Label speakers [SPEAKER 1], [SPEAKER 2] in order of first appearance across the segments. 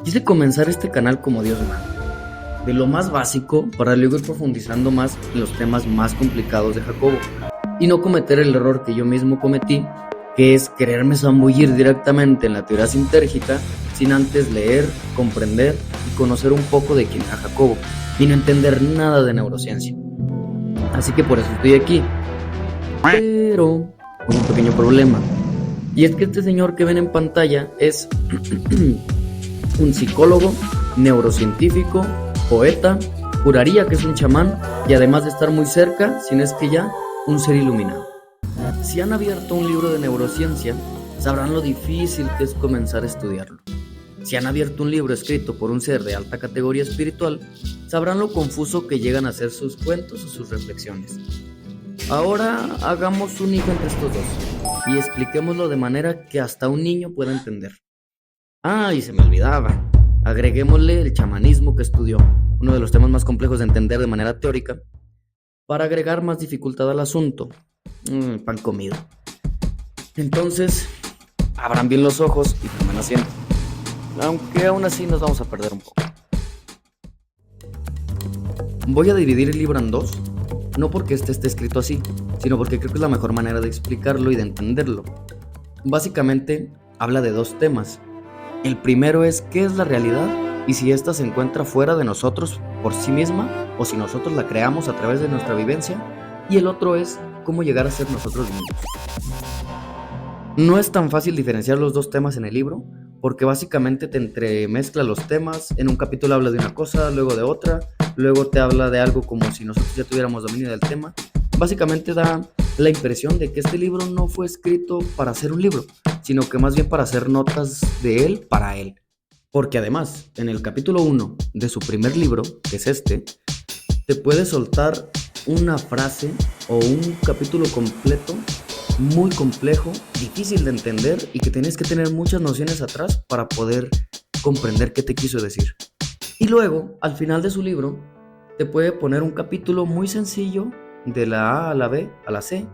[SPEAKER 1] Quise comenzar este canal como Dios manda, de lo más básico para luego ir profundizando más en los temas más complicados de Jacobo y no cometer el error que yo mismo cometí, que es quererme zambullir directamente en la teoría sintérgica sin antes leer, comprender y conocer un poco de quién era Jacobo y no entender nada de neurociencia. Así que por eso estoy aquí, pero con un pequeño problema, y es que este señor que ven en pantalla es un psicólogo, neurocientífico, poeta, juraría que es un chamán y además de estar muy cerca, si no es que ya, un ser iluminado. Si han abierto un libro de neurociencia, sabrán lo difícil que es comenzar a estudiarlo. Si han abierto un libro escrito por un ser de alta categoría espiritual, sabrán lo confuso que llegan a ser sus cuentos o sus reflexiones. Ahora hagamos un hijo entre estos dos y expliquémoslo de manera que hasta un niño pueda entender. Ah, y se me olvidaba, agreguémosle el chamanismo que estudió, uno de los temas más complejos de entender de manera teórica, para agregar más dificultad al asunto. Pan comido. Entonces, abran bien los ojos y tomen asiento, aunque aún así nos vamos a perder un poco. Voy a dividir el libro en dos, no porque este esté escrito así, sino porque creo que es la mejor manera de explicarlo y de entenderlo. Básicamente, habla de dos temas. El primero es qué es la realidad y si ésta se encuentra fuera de nosotros por sí misma o si nosotros la creamos a través de nuestra vivencia. Y el otro es cómo llegar a ser nosotros mismos. No es tan fácil diferenciar los dos temas en el libro porque básicamente te entremezcla los temas. En un capítulo habla de una cosa, luego de otra, luego te habla de algo como si nosotros ya tuviéramos dominio del tema. Básicamente da la impresión de que este libro no fue escrito para ser un libro, sino que más bien para hacer notas de él para él. Porque además, en el capítulo 1 de su primer libro, que es este, te puede soltar una frase o un capítulo completo muy complejo, difícil de entender y que tienes que tener muchas nociones atrás para poder comprender qué te quiso decir. Y luego, al final de su libro, te puede poner un capítulo muy sencillo de la A a la B a la C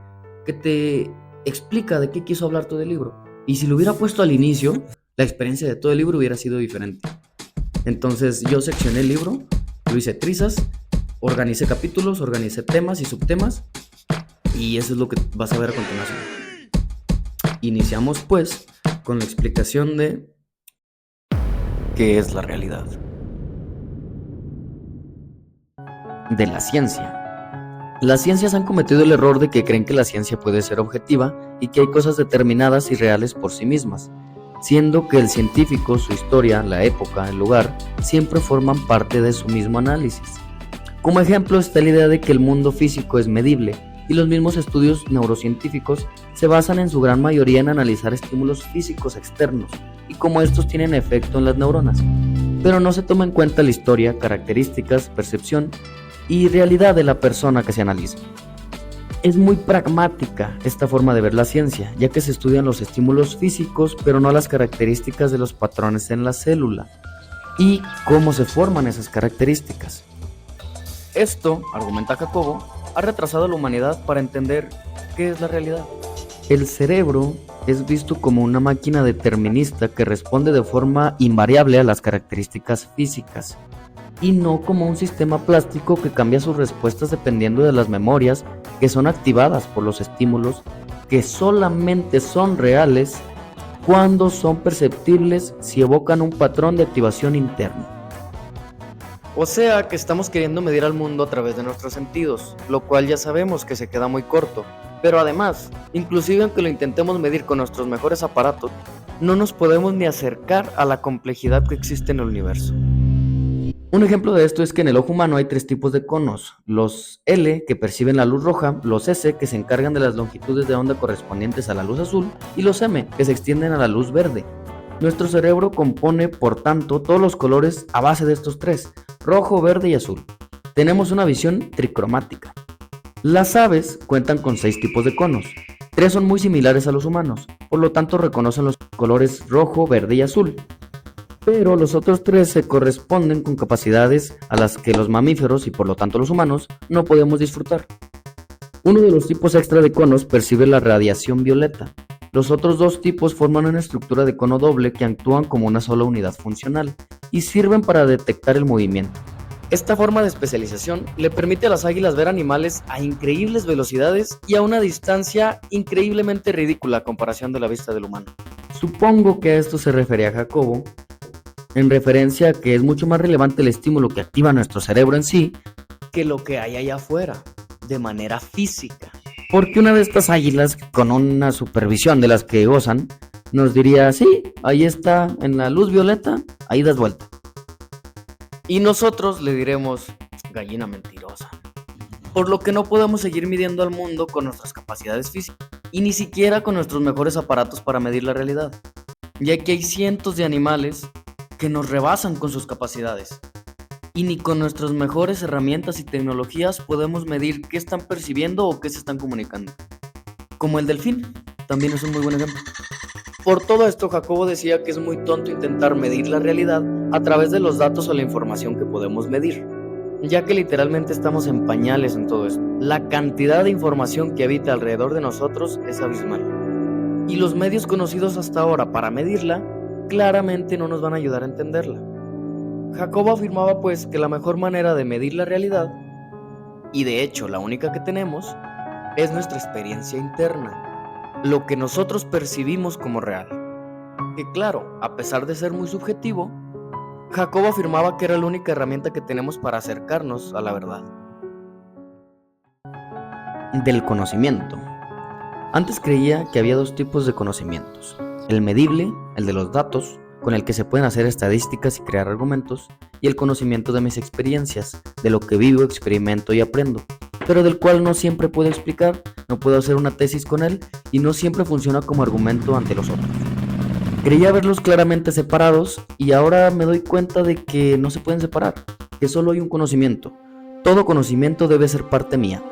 [SPEAKER 1] que te explica de qué quiso hablar todo el libro. Y si lo hubiera puesto al inicio, la experiencia de todo el libro hubiera sido diferente. Entonces yo seccioné el libro, lo hice trizas, organicé capítulos, organicé temas y subtemas y eso es lo que vas a ver a continuación. Iniciamos pues con la explicación de qué es la realidad. De la ciencia. Las ciencias han cometido el error de que creen que la ciencia puede ser objetiva y que hay cosas determinadas y reales por sí mismas, siendo que el científico, su historia, la época, el lugar, siempre forman parte de su mismo análisis. Como ejemplo está la idea de que el mundo físico es medible y los mismos estudios neurocientíficos se basan en su gran mayoría en analizar estímulos físicos externos y cómo estos tienen efecto en las neuronas, pero no se toma en cuenta la historia, características, percepción y realidad de la persona que se analiza. Es muy pragmática esta forma de ver la ciencia, ya que se estudian los estímulos físicos, pero no las características de los patrones en la célula y cómo se forman esas características. Esto, argumenta Jacobo, ha retrasado a la humanidad para entender qué es la realidad. El cerebro es visto como una máquina determinista que responde de forma invariable a las características físicas, y no como un sistema plástico que cambia sus respuestas dependiendo de las memorias que son activadas por los estímulos que solamente son reales cuando son perceptibles si evocan un patrón de activación interno. O sea que estamos queriendo medir al mundo a través de nuestros sentidos, lo cual ya sabemos que se queda muy corto, pero además, inclusive aunque lo intentemos medir con nuestros mejores aparatos, no nos podemos ni acercar a la complejidad que existe en el universo. Un ejemplo de esto es que en el ojo humano hay tres tipos de conos, los L que perciben la luz roja, los S que se encargan de las longitudes de onda correspondientes a la luz azul y los M que se extienden a la luz verde. Nuestro cerebro compone, por tanto, todos los colores a base de estos tres, rojo, verde y azul. Tenemos una visión tricromática. Las aves cuentan con 6 tipos de conos. 3 son muy similares a los humanos, por lo tanto reconocen los colores rojo, verde y azul. Pero los otros 3 se corresponden con capacidades a las que los mamíferos y por lo tanto los humanos no podemos disfrutar. Uno de los tipos extra de conos percibe la radiación violeta. Los otros 2 tipos forman una estructura de cono doble que actúan como una sola unidad funcional y sirven para detectar el movimiento. Esta forma de especialización le permite a las águilas ver animales a increíbles velocidades y a una distancia increíblemente ridícula a comparación de la vista del humano. Supongo que a esto se refería Jacobo, en referencia a que es mucho más relevante el estímulo que activa nuestro cerebro en sí que lo que hay allá afuera, de manera física. Porque una de estas águilas, con una supervisión de las que gozan, nos diría, sí, ahí está, en la luz violeta, ahí das vuelta. Y nosotros le diremos, gallina mentirosa. Por lo que no podemos seguir midiendo al mundo con nuestras capacidades físicas, y ni siquiera con nuestros mejores aparatos para medir la realidad, ya que hay cientos de animales que nos rebasan con sus capacidades, y ni con nuestras mejores herramientas y tecnologías podemos medir qué están percibiendo o qué se están comunicando. Como el delfín, también es un muy buen ejemplo. Por todo esto, Jacobo decía que es muy tonto intentar medir la realidad a través de los datos o la información que podemos medir, ya que literalmente estamos en pañales en todo esto. La cantidad de información que habita alrededor de nosotros es abismal, y los medios conocidos hasta ahora para medirla claramente no nos van a ayudar a entenderla. Jacobo afirmaba pues que la mejor manera de medir la realidad, y de hecho la única que tenemos, es nuestra experiencia interna, lo que nosotros percibimos como real. Que claro, a pesar de ser muy subjetivo, Jacobo afirmaba que era la única herramienta que tenemos para acercarnos a la verdad. Del conocimiento. Antes creía que había dos tipos de conocimientos: el medible, el de los datos, con el que se pueden hacer estadísticas y crear argumentos, y el conocimiento de mis experiencias, de lo que vivo, experimento y aprendo, pero del cual no siempre puedo explicar, no puedo hacer una tesis con él y no siempre funciona como argumento ante los otros. Creía verlos claramente separados y ahora me doy cuenta de que no se pueden separar, que solo hay un conocimiento. Todo conocimiento debe ser parte mía.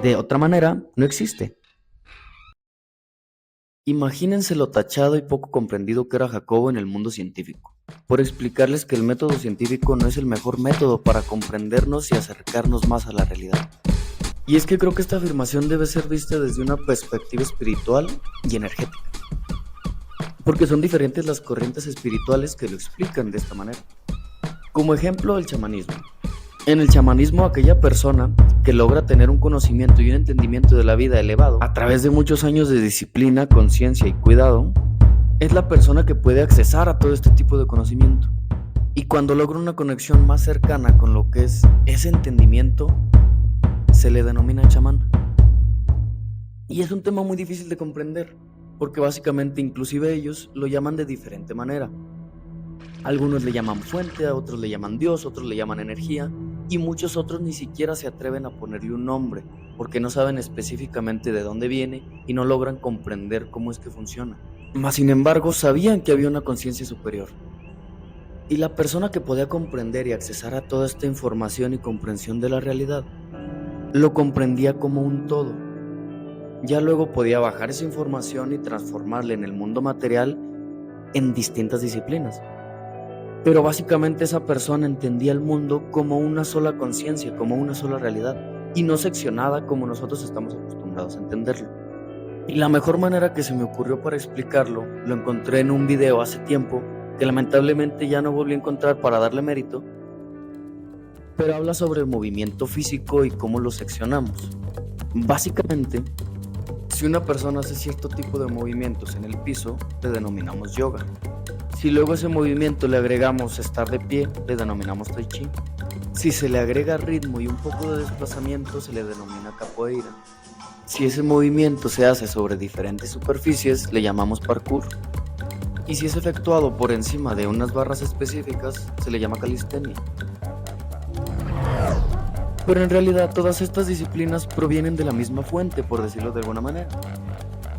[SPEAKER 1] De otra manera, no existe. Imagínense lo tachado y poco comprendido que era Jacobo en el mundo científico, por explicarles que el método científico no es el mejor método para comprendernos y acercarnos más a la realidad. Y es que creo que esta afirmación debe ser vista desde una perspectiva espiritual y energética, porque son diferentes las corrientes espirituales que lo explican de esta manera. Como ejemplo, el chamanismo. En el chamanismo, aquella persona que logra tener un conocimiento y un entendimiento de la vida elevado a través de muchos años de disciplina, conciencia y cuidado, es la persona que puede accesar a todo este tipo de conocimiento. Y cuando logra una conexión más cercana con lo que es ese entendimiento, se le denomina chamán. Y es un tema muy difícil de comprender, porque básicamente inclusive ellos lo llaman de diferente manera. Algunos le llaman fuente, a otros le llaman Dios, otros le llaman energía, y muchos otros ni siquiera se atreven a ponerle un nombre, porque no saben específicamente de dónde viene y no logran comprender cómo es que funciona. Mas sin embargo, sabían que había una conciencia superior. Y la persona que podía comprender y accesar a toda esta información y comprensión de la realidad, lo comprendía como un todo. Ya luego podía bajar esa información y transformarla en el mundo material en distintas disciplinas. Pero básicamente esa persona entendía el mundo como una sola conciencia, como una sola realidad, y no seccionada como nosotros estamos acostumbrados a entenderlo. Y la mejor manera que se me ocurrió para explicarlo, lo encontré en un video hace tiempo, que lamentablemente ya no volví a encontrar para darle mérito, pero habla sobre el movimiento físico y cómo lo seccionamos. Básicamente, si una persona hace cierto tipo de movimientos en el piso, le denominamos yoga. Si luego a ese movimiento le agregamos estar de pie, le denominamos tai chi. Si se le agrega ritmo y un poco de desplazamiento, se le denomina capoeira. Si ese movimiento se hace sobre diferentes superficies, le llamamos parkour. Y si es efectuado por encima de unas barras específicas, se le llama calistenia. Pero en realidad todas estas disciplinas provienen de la misma fuente, por decirlo de alguna manera.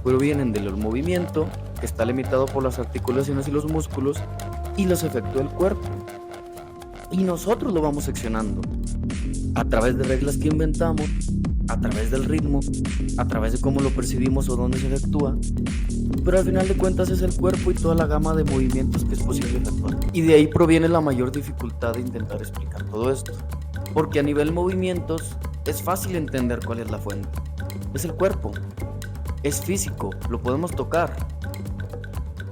[SPEAKER 1] Provienen del movimiento, que está limitado por las articulaciones y los músculos, y los efectúa el cuerpo. Y nosotros lo vamos seccionando, a través de reglas que inventamos, a través del ritmo, a través de cómo lo percibimos o dónde se efectúa, pero al final de cuentas es el cuerpo y toda la gama de movimientos que es posible efectuar. Y de ahí proviene la mayor dificultad de intentar explicar todo esto, porque a nivel movimientos es fácil entender cuál es la fuente. Es el cuerpo, es físico, lo podemos tocar.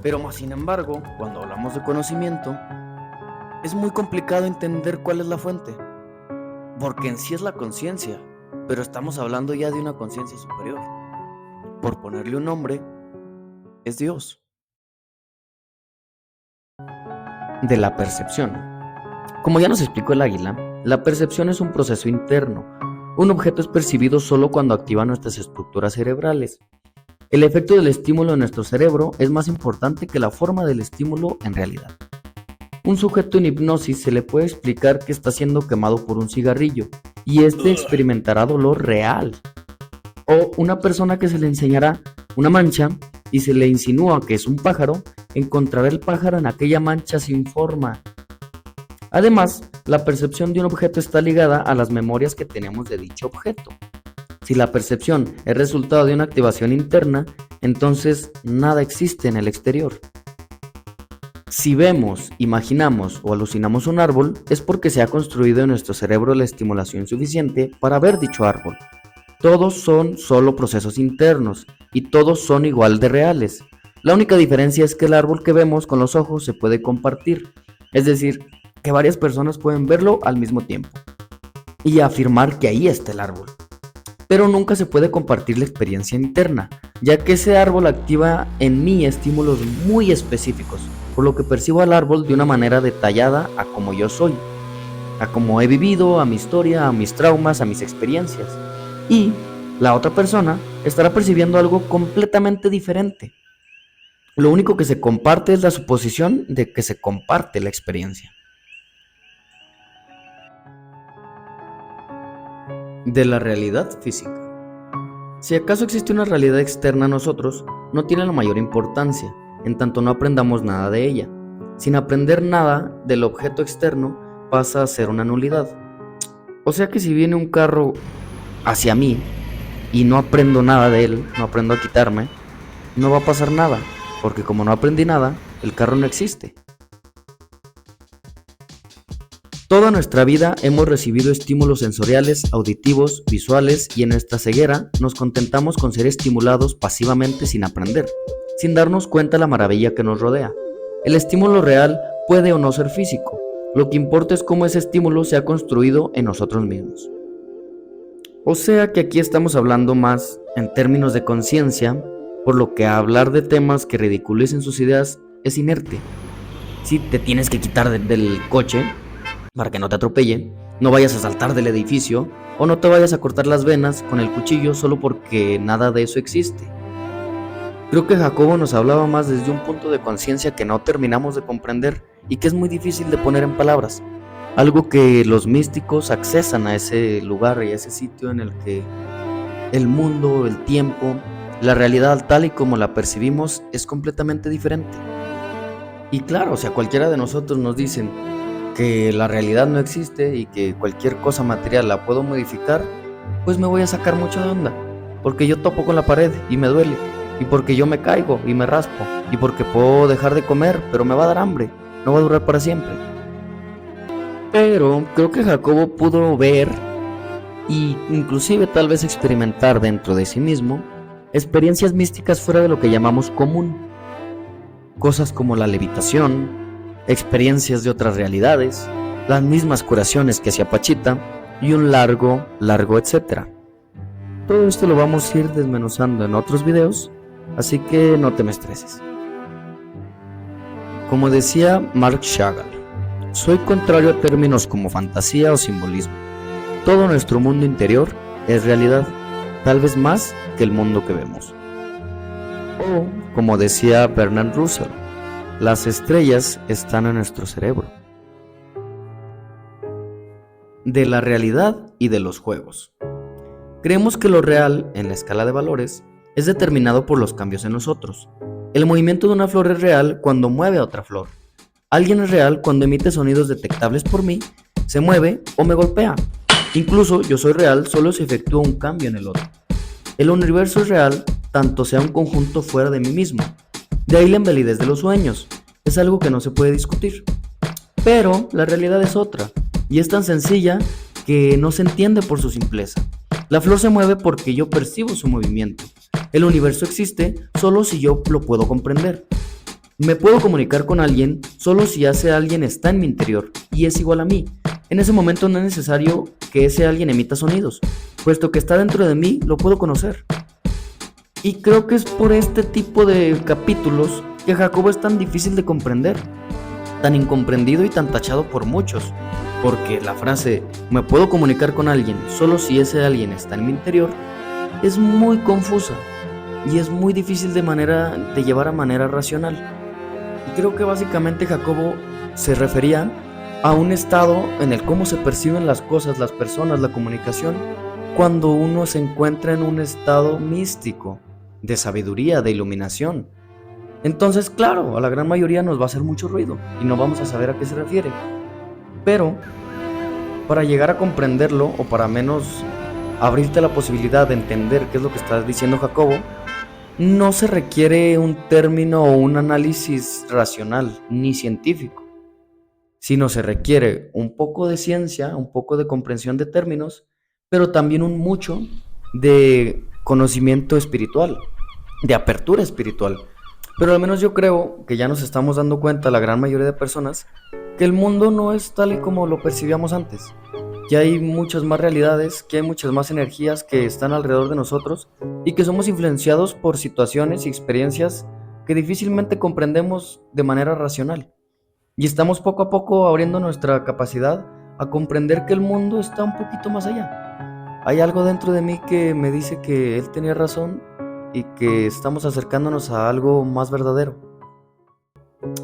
[SPEAKER 1] Pero más sin embargo, cuando hablamos de conocimiento, Es muy complicado entender cuál es la fuente, porque en sí es la conciencia, pero estamos hablando ya de una conciencia superior. Por ponerle un nombre, es Dios. De la percepción. Como ya nos explicó el águila, la percepción es un proceso interno. Un objeto es percibido solo cuando activa nuestras estructuras cerebrales. El efecto del estímulo en nuestro cerebro es más importante que la forma del estímulo en realidad. Un sujeto en hipnosis se le puede explicar que está siendo quemado por un cigarrillo y este experimentará dolor real. O una persona que se le enseñará una mancha y se le insinúa que es un pájaro, encontrará el pájaro en aquella mancha sin forma. Además, la percepción de un objeto está ligada a las memorias que tenemos de dicho objeto. Si la percepción es resultado de una activación interna, entonces nada existe en el exterior. Si vemos, imaginamos o alucinamos un árbol, es porque se ha construido en nuestro cerebro la estimulación suficiente para ver dicho árbol. Todos son solo procesos internos y todos son igual de reales. La única diferencia es que el árbol que vemos con los ojos se puede compartir, es decir, que varias personas pueden verlo al mismo tiempo y afirmar que ahí está el árbol. Pero nunca se puede compartir la experiencia interna, ya que ese árbol activa en mí estímulos muy específicos, por lo que percibo al árbol de una manera detallada a como yo soy, a como he vivido, a mi historia, a mis traumas, a mis experiencias. Y la otra persona estará percibiendo algo completamente diferente. Lo único que se comparte es la suposición de que se comparte la experiencia. De la realidad física. Si acaso existe una realidad externa a nosotros, no tiene la mayor importancia, en tanto no aprendamos nada de ella. Sin aprender nada del objeto externo, pasa a ser una nulidad. O sea que si viene un carro hacia mí y no aprendo nada de él, no aprendo a quitarme, no va a pasar nada, porque como no aprendí nada, el carro no existe. Toda nuestra vida hemos recibido estímulos sensoriales, auditivos, visuales y en nuestra ceguera nos contentamos con ser estimulados pasivamente sin aprender, sin darnos cuenta de la maravilla que nos rodea. El estímulo real puede o no ser físico, lo que importa es cómo ese estímulo se ha construido en nosotros mismos. O sea que aquí estamos hablando más en términos de conciencia, por lo que hablar de temas que ridiculicen sus ideas es inerte. Si te tienes que quitar del coche para que no te atropelle, no vayas a saltar del edificio o no te vayas a cortar las venas con el cuchillo solo porque nada de eso existe. Creo que Jacobo nos hablaba más desde un punto de conciencia que no terminamos de comprender y que es muy difícil de poner en palabras. Algo que los místicos accesan a ese lugar y a ese sitio en el que el mundo, el tiempo, la realidad tal y como la percibimos es completamente diferente. Y claro, si a cualquiera de nosotros nos dicen que la realidad no existe y que cualquier cosa material la puedo modificar, pues me voy a sacar mucho de onda, porque yo topo con la pared y me duele, y porque yo me caigo y me raspo, y porque puedo dejar de comer, pero me va a dar hambre, no va a durar para siempre. Pero creo que Jacobo pudo ver y inclusive tal vez experimentar dentro de sí mismo experiencias místicas fuera de lo que llamamos común, cosas como la levitación, experiencias de otras realidades, las mismas curaciones que hacía Pachita y un largo etcétera. Todo esto lo vamos a ir desmenuzando en otros videos, así que no te me estreses. Como decía Mark Chagall, soy contrario a términos como fantasía o simbolismo. Todo nuestro mundo interior es realidad, tal vez más que el mundo que vemos. O, como decía Bernard Russell, las estrellas están en nuestro cerebro. De la realidad y de los juegos. Creemos que lo real, en la escala de valores, es determinado por los cambios en nosotros. El movimiento de una flor es real cuando mueve a otra flor. Alguien es real cuando emite sonidos detectables por mí, se mueve o me golpea. Incluso yo soy real solo si efectúo un cambio en el otro. El universo es real tanto sea un conjunto fuera de mí mismo. De ahí la invalidez de los sueños, es algo que no se puede discutir. Pero la realidad es otra, y es tan sencilla que no se entiende por su simpleza. La flor se mueve porque yo percibo su movimiento. El universo existe solo si yo lo puedo comprender. Me puedo comunicar con alguien solo si ese alguien está en mi interior y es igual a mí. En ese momento no es necesario que ese alguien emita sonidos, puesto que está dentro de mí, lo puedo conocer. Y creo que es por este tipo de capítulos que Jacobo es tan difícil de comprender, tan incomprendido y tan tachado por muchos, porque la frase "me puedo comunicar con alguien solo si ese alguien está en mi interior" es muy confusa y es muy difícil de llevar a manera racional. Y creo que básicamente Jacobo se refería a un estado en el cómo se perciben las cosas, las personas, la comunicación, cuando uno se encuentra en un estado místico, de sabiduría, de iluminación. Entonces, claro, a la gran mayoría nos va a hacer mucho ruido y no vamos a saber a qué se refiere. Pero, para llegar a comprenderlo, o para menos abrirte la posibilidad de entender qué es lo que está diciendo Jacobo, no se requiere un término o un análisis racional ni científico, sino se requiere un poco de ciencia, un poco de comprensión de términos, pero también un mucho de conocimiento espiritual, de apertura espiritual. Pero al menos yo creo que ya nos estamos dando cuenta, la gran mayoría de personas, que el mundo no es tal y como lo percibíamos antes. Que hay muchas más realidades, que hay muchas más energías que están alrededor de nosotros y que somos influenciados por situaciones y experiencias que difícilmente comprendemos de manera racional. Y estamos poco a poco abriendo nuestra capacidad a comprender que el mundo está un poquito más allá. Hay algo dentro de mí que me dice que él tenía razón y que estamos acercándonos a algo más verdadero.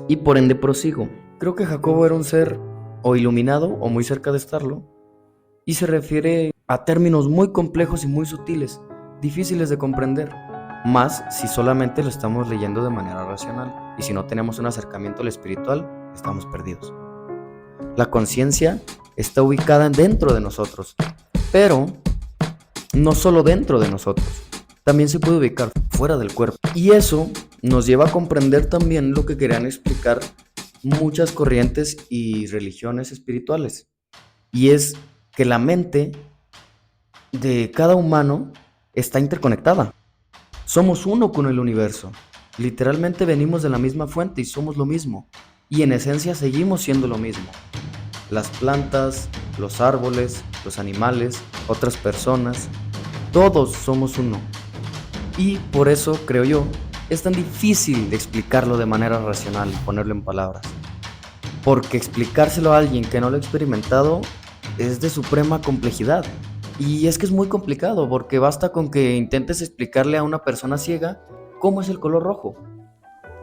[SPEAKER 1] Y por ende prosigo. Creo que Jacobo era un ser o iluminado o muy cerca de estarlo, y se refiere a términos muy complejos y muy sutiles, difíciles de comprender, más si solamente lo estamos leyendo de manera racional, y si no tenemos un acercamiento al espiritual, estamos perdidos. La conciencia está ubicada dentro de nosotros, pero no solo dentro de nosotros, también se puede ubicar fuera del cuerpo. Y eso nos lleva a comprender también lo que querían explicar muchas corrientes y religiones espirituales, y es que la mente de cada humano está interconectada. Somos uno con el universo. Literalmente venimos de la misma fuente y somos lo mismo. Y en esencia seguimos siendo lo mismo. Las plantas, los árboles, los animales, otras personas, todos somos uno. Y por eso, creo yo, es tan difícil de explicarlo de manera racional y ponerlo en palabras. Porque explicárselo a alguien que no lo ha experimentado es de suprema complejidad. Y es que es muy complicado, porque basta con que intentes explicarle a una persona ciega cómo es el color rojo,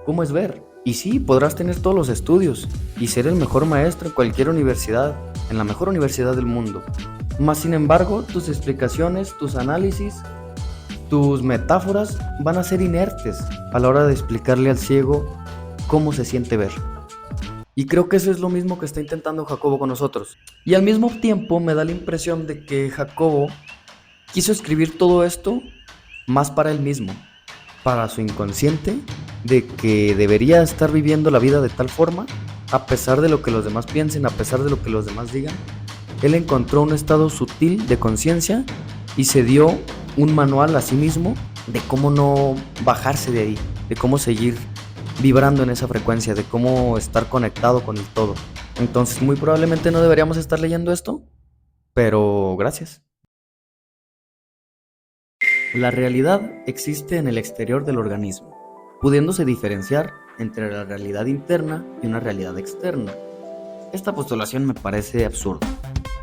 [SPEAKER 1] cómo es ver. Y sí, podrás tener todos los estudios y ser el mejor maestro en cualquier universidad, en la mejor universidad del mundo. Mas sin embargo, tus explicaciones, tus análisis, tus metáforas van a ser inertes a la hora de explicarle al ciego cómo se siente ver. Y creo que eso es lo mismo que está intentando Jacobo con nosotros. Y al mismo tiempo me da la impresión de que Jacobo quiso escribir todo esto más para él mismo, para su inconsciente, de que debería estar viviendo la vida de tal forma, a pesar de lo que los demás piensen, a pesar de lo que los demás digan. Él encontró un estado sutil de conciencia y se dio un manual a sí mismo de cómo no bajarse de ahí, de cómo seguir vibrando en esa frecuencia, de cómo estar conectado con el todo. Entonces muy probablemente no deberíamos estar leyendo esto, pero gracias. La realidad existe en el exterior del organismo, pudiéndose diferenciar entre la realidad interna y una realidad externa. Esta postulación me parece absurda,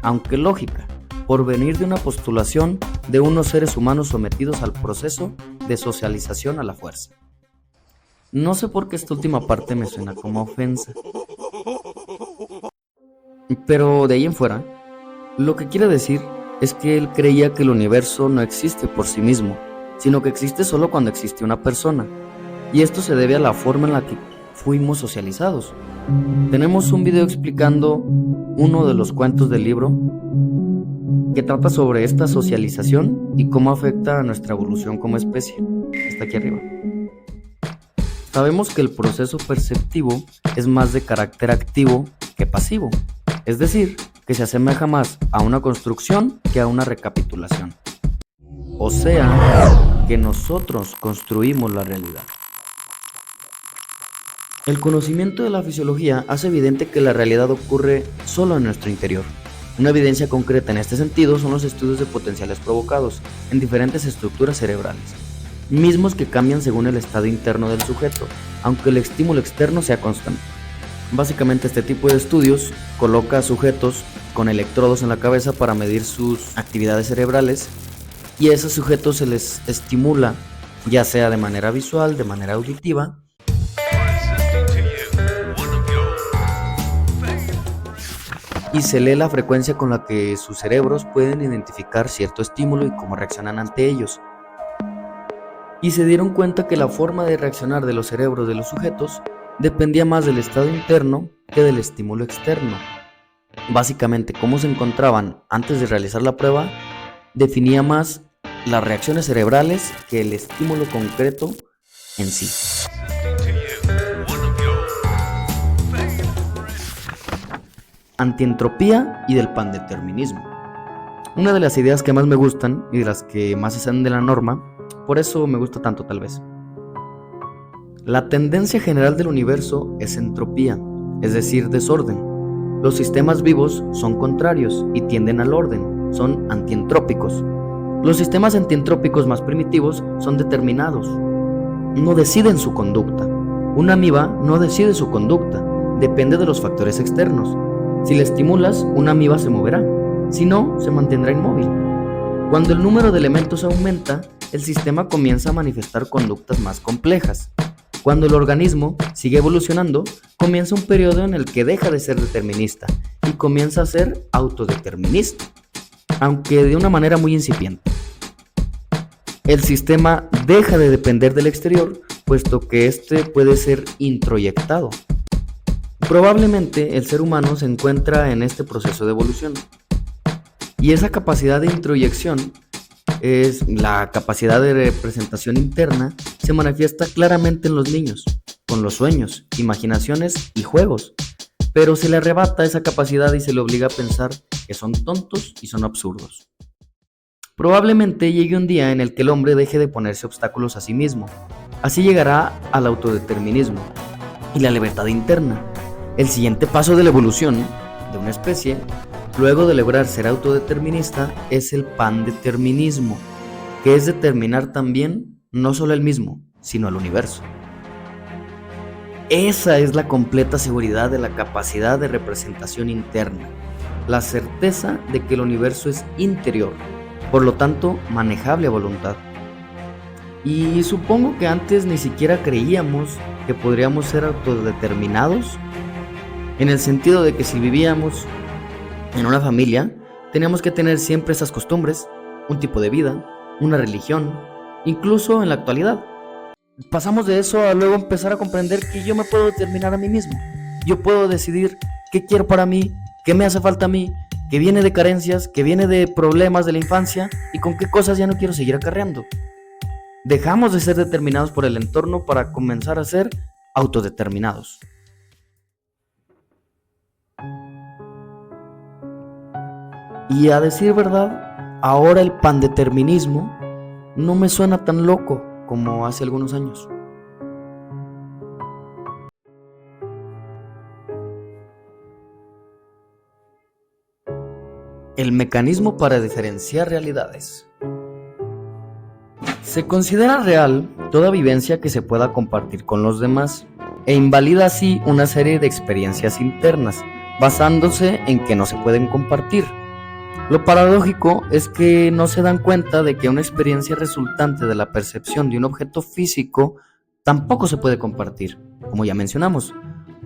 [SPEAKER 1] aunque lógica, por venir de una postulación de unos seres humanos sometidos al proceso de socialización a la fuerza. No sé por qué esta última parte me suena como ofensa. Pero de ahí en fuera, lo que quiere decir es que él creía que el universo no existe por sí mismo, sino que existe solo cuando existe una persona. Y esto se debe a la forma en la que fuimos socializados. Tenemos un video explicando uno de los cuentos del libro que trata sobre esta socialización y cómo afecta a nuestra evolución como especie. Está aquí arriba. Sabemos que el proceso perceptivo es más de carácter activo que pasivo, es decir, que se asemeja más a una construcción que a una recapitulación. O sea, que nosotros construimos la realidad. El conocimiento de la fisiología hace evidente que la realidad ocurre solo en nuestro interior. Una evidencia concreta en este sentido son los estudios de potenciales provocados en diferentes estructuras cerebrales, mismos que cambian según el estado interno del sujeto, aunque el estímulo externo sea constante. Básicamente este tipo de estudios coloca a sujetos con electrodos en la cabeza para medir sus actividades cerebrales y a esos sujetos se les estimula ya sea de manera visual, de manera auditiva y se lee la frecuencia con la que sus cerebros pueden identificar cierto estímulo y cómo reaccionan ante ellos. Y se dieron cuenta que la forma de reaccionar de los cerebros de los sujetos dependía más del estado interno que del estímulo externo. Básicamente, cómo se encontraban antes de realizar la prueba definía más las reacciones cerebrales que el estímulo concreto en sí. Antientropía y del pandeterminismo. Una de las ideas que más me gustan y de las que más se salen de la norma, por eso me gusta tanto tal vez. La tendencia general del universo es entropía, es decir, desorden. Los sistemas vivos son contrarios y tienden al orden, son antientrópicos. Los sistemas antientrópicos más primitivos son determinados, no deciden su conducta. Una amiba no decide su conducta, depende de los factores externos. Si la estimulas, una amiba se moverá, si no, se mantendrá inmóvil. Cuando el número de elementos aumenta, el sistema comienza a manifestar conductas más complejas. Cuando el organismo sigue evolucionando, comienza un periodo en el que deja de ser determinista y comienza a ser autodeterminista, aunque de una manera muy incipiente. El sistema deja de depender del exterior, puesto que éste puede ser introyectado. Probablemente el ser humano se encuentra en este proceso de evolución. Y esa capacidad de introyección es la capacidad de representación interna, se manifiesta claramente en los niños, con los sueños, imaginaciones y juegos, pero se le arrebata esa capacidad y se le obliga a pensar que son tontos y son absurdos. Probablemente llegue un día en el que el hombre deje de ponerse obstáculos a sí mismo, así llegará al autodeterminismo y la libertad interna, el siguiente paso de la evolución de una especie. Luego de lograr ser autodeterminista es el pandeterminismo, que es determinar también no solo el mismo, sino el universo. Esa es la completa seguridad de la capacidad de representación interna, la certeza de que el universo es interior, por lo tanto manejable a voluntad. Y supongo que antes ni siquiera creíamos que podríamos ser autodeterminados, en el sentido de que si vivíamos en una familia, teníamos que tener siempre esas costumbres, un tipo de vida, una religión, incluso en la actualidad. Pasamos de eso a luego empezar a comprender que yo me puedo determinar a mí mismo. Yo puedo decidir qué quiero para mí, qué me hace falta a mí, qué viene de carencias, qué viene de problemas de la infancia y con qué cosas ya no quiero seguir acarreando. Dejamos de ser determinados por el entorno para comenzar a ser autodeterminados. Y a decir verdad, ahora el pandeterminismo no me suena tan loco como hace algunos años. El mecanismo para diferenciar realidades. Se considera real toda vivencia que se pueda compartir con los demás e invalida así una serie de experiencias internas, basándose en que no se pueden compartir. Lo paradójico es que no se dan cuenta de que una experiencia resultante de la percepción de un objeto físico tampoco se puede compartir, como ya mencionamos,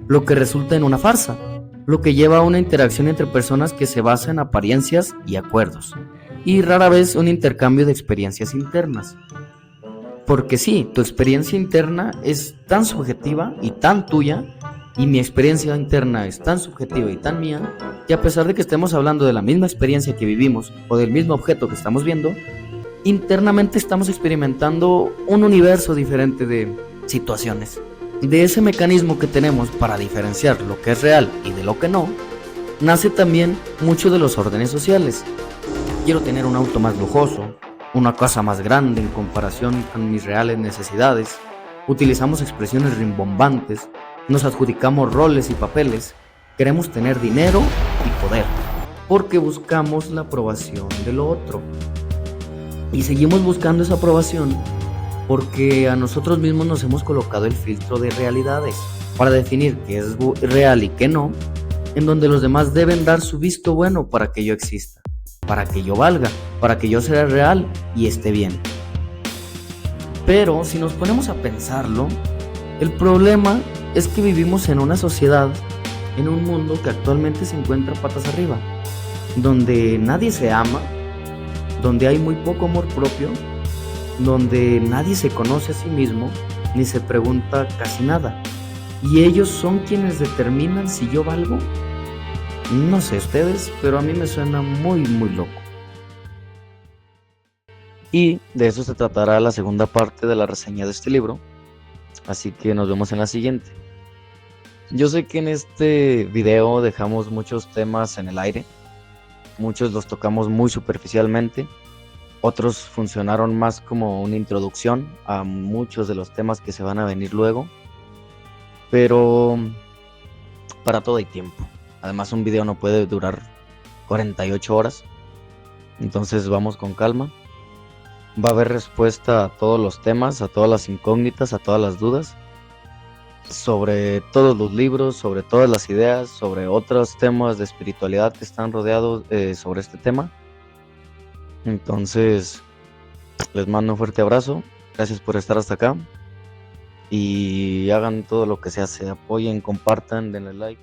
[SPEAKER 1] lo que resulta en una farsa, lo que lleva a una interacción entre personas que se basa en apariencias y acuerdos, y rara vez un intercambio de experiencias internas. Porque sí, tu experiencia interna es tan subjetiva y tan tuya, y mi experiencia interna es tan subjetiva y tan mía, que a pesar de que estemos hablando de la misma experiencia que vivimos o del mismo objeto que estamos viendo, internamente estamos experimentando un universo diferente de situaciones. De ese mecanismo que tenemos para diferenciar lo que es real y de lo que no, nace también mucho de los órdenes sociales. Quiero tener un auto más lujoso, una casa más grande en comparación con mis reales necesidades. Utilizamos expresiones rimbombantes Nos adjudicamos roles y papeles, queremos tener dinero y poder, porque buscamos la aprobación del otro. Y seguimos buscando esa aprobación porque a nosotros mismos nos hemos colocado el filtro de realidades para definir qué es real y qué no, en donde los demás deben dar su visto bueno para que yo exista, para que yo valga, para que yo sea real y esté bien. Pero si nos ponemos a pensarlo, el problema es que vivimos en una sociedad, en un mundo que actualmente se encuentra patas arriba, donde nadie se ama, donde hay muy poco amor propio, donde nadie se conoce a sí mismo, ni se pregunta casi nada. Y ellos son quienes determinan si yo valgo. No sé ustedes, pero a mí me suena muy loco. Y de eso se tratará la segunda parte de la reseña de este libro. Así que nos vemos en la siguiente. Yo sé que en este video dejamos muchos temas en el aire. Muchos los tocamos muy superficialmente. Otros funcionaron más como una introducción a muchos de los temas que se van a venir luego. Pero para todo hay tiempo. Además, un video no puede durar 48 horas. Entonces vamos con calma. Va a haber respuesta a todos los temas, a todas las incógnitas, a todas las dudas, sobre todos los libros, sobre todas las ideas, sobre otros temas de espiritualidad que están rodeados sobre este tema. Entonces, les mando un fuerte abrazo. Gracias por estar hasta acá. Y hagan todo lo que se hace. Apoyen, compartan, denle like.